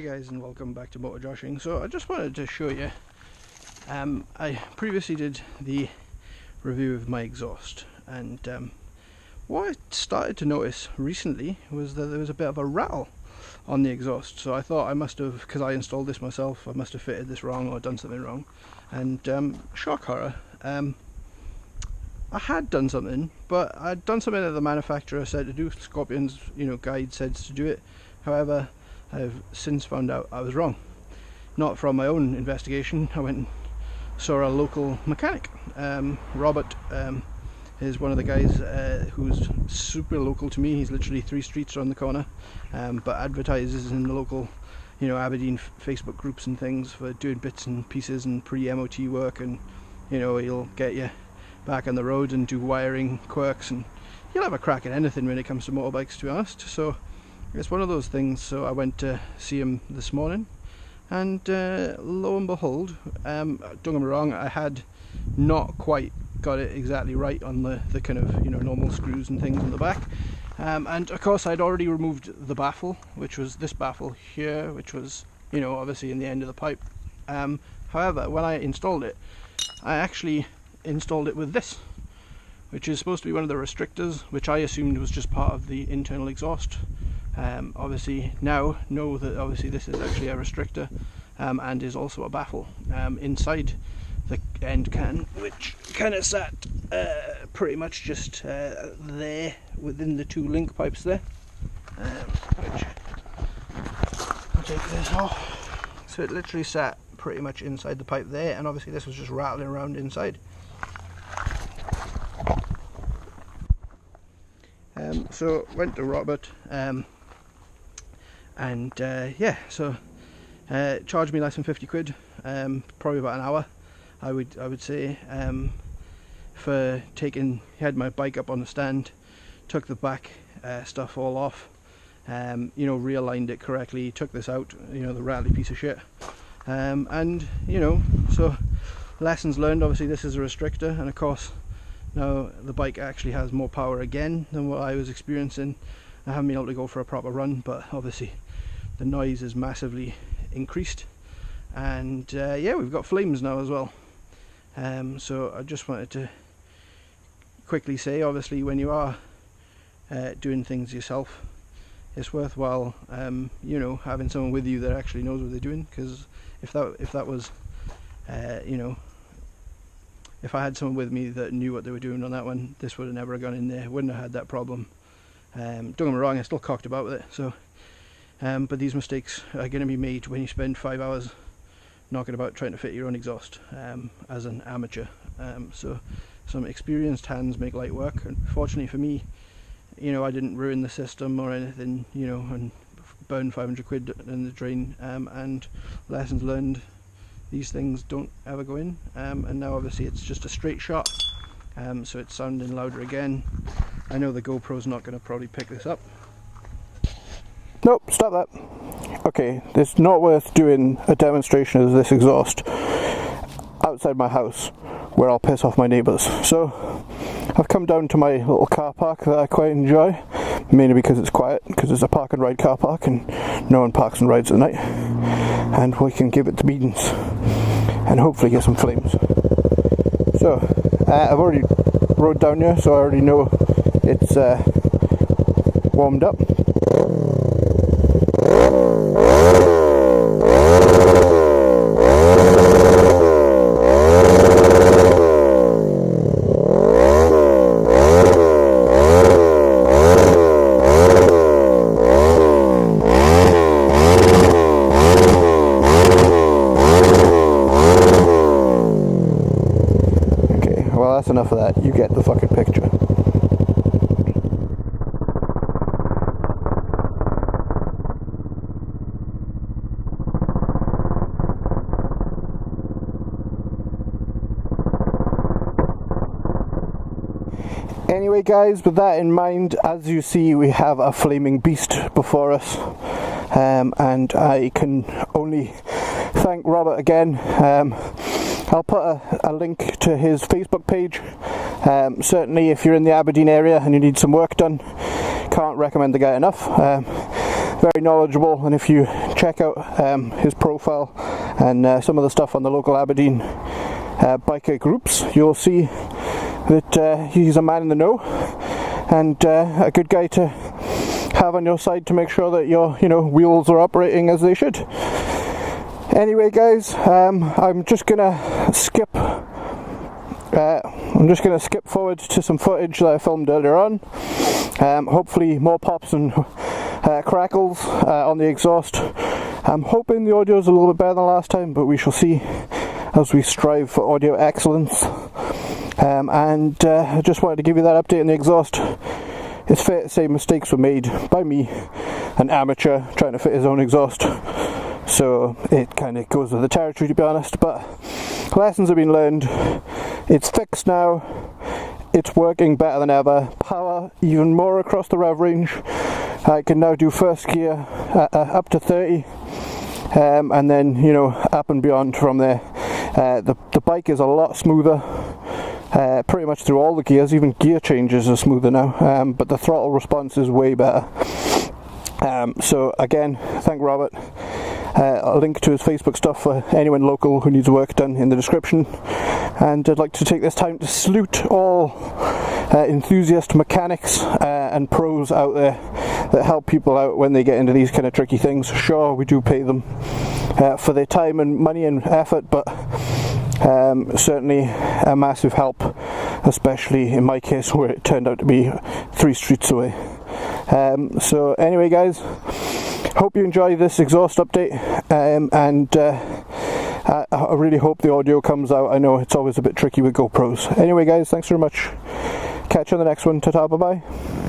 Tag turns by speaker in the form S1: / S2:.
S1: Hi guys, and welcome back to Moto Joshing. So I just wanted to show you, I previously did the review of my exhaust, and what I started to notice recently was that there was a bit of a rattle on the exhaust. So I thought I must have, because I installed this myself, I must have fitted this wrong or done something wrong. And shock horror, I had done something, but I'd done something that the manufacturer said to do. Scorpion's, guide said to do it. However, I've since found out I was wrong. Not from my own investigation. I went and saw a local mechanic. Robert is one of the guys who's super local to me. He's literally 3 streets around the corner, but advertises in the local, Aberdeen Facebook groups and things for doing bits and pieces and pre-MOT work, and he'll get you back on the road and do wiring quirks, and he'll have a crack at anything when it comes to motorbikes, to be honest. So it's one of those things. So I went to see him this morning, and lo and behold, don't get me wrong, I had not quite got it exactly right on the kind of normal screws and things on the back, and of course I'd already removed the baffle, which was this baffle here, which was obviously in the end of the pipe. However, when I installed it, I actually installed it with this, which is supposed to be one of the restrictors, which I assumed was just part of the internal exhaust. Obviously now know that obviously this is actually a restrictor, and is also a baffle inside the end can, which kind of sat pretty much just there within the 2 link pipes there, which I'll take this off. So it literally sat pretty much inside the pipe there, and obviously this was just rattling around inside. So went to Robert, and yeah, so charged me less than 50 quid, probably about an hour, I would say, for taking. He had my bike up on the stand, took the back stuff all off, realigned it correctly, took this out, the rattly piece of shit, and so lessons learned. Obviously this is a restrictor, and of course now the bike actually has more power again than what I was experiencing. I haven't been able to go for a proper run, but obviously the noise is massively increased, and yeah, we've got flames now as well. So I just wanted to quickly say, obviously when you are doing things yourself, it's worthwhile having someone with you that actually knows what they're doing, because if that was if I had someone with me that knew what they were doing on that one, this would have never gone in there, wouldn't have had that problem. Don't get me wrong, I still cocked about with it, so but these mistakes are going to be made when you spend 5 hours knocking about trying to fit your own exhaust as an amateur. So some experienced hands make light work, and fortunately for me, I didn't ruin the system or anything, and burn 500 quid in the drain, and lessons learned, these things don't ever go in, and now obviously it's just a straight shot, so it's sounding louder again. I know the GoPro's not going to probably pick this up. Nope, stop that. Okay, it's not worth doing a demonstration of this exhaust outside my house, where I'll piss off my neighbours. So I've come down to my little car park that I quite enjoy, mainly because it's quiet, because it's a park and ride car park and no one parks and rides at night, and we can give it the beatings and hopefully get some flames. So I've already rode down here, so I already know it's warmed up. Well, that's enough of that. You get the fucking picture. Anyway guys, with that in mind, as you see, we have a flaming beast before us, and I can only thank Robert again. I'll put a link to his Facebook page. Certainly if you're in the Aberdeen area and you need some work done, can't recommend the guy enough. Very knowledgeable, and if you check out his profile and some of the stuff on the local Aberdeen biker groups, you'll see that he's a man in the know and a good guy to have on your side to make sure that your wheels are operating as they should. Anyway guys, I'm just gonna skip forward to some footage that I filmed earlier on. Hopefully more pops and crackles on the exhaust. I'm hoping the audio is a little bit better than last time, but we shall see as we strive for audio excellence. I just wanted to give you that update on the exhaust. It's fair to say mistakes were made by me, an amateur trying to fit his own exhaust, so it kind of goes with the territory, to be honest, but lessons have been learned. It's fixed now, it's working better than ever, power even more across the rev range. I can now do first gear up to 30, and then up and beyond from there. The bike is a lot smoother, pretty much through all the gears. Even gear changes are smoother now, but the throttle response is way better. So again, thank Robert. I'll link to his Facebook stuff for anyone local who needs work done in the description. And I'd like to take this time to salute all enthusiast mechanics and pros out there that help people out when they get into these kind of tricky things. Sure, we do pay them for their time and money and effort, but certainly a massive help, especially in my case where it turned out to be 3 streets away. So anyway guys, hope you enjoy this exhaust update, and I really hope the audio comes out. I know it's always a bit tricky with GoPros. Anyway guys, thanks very much. Catch you on the next one. Ta-ta, bye-bye.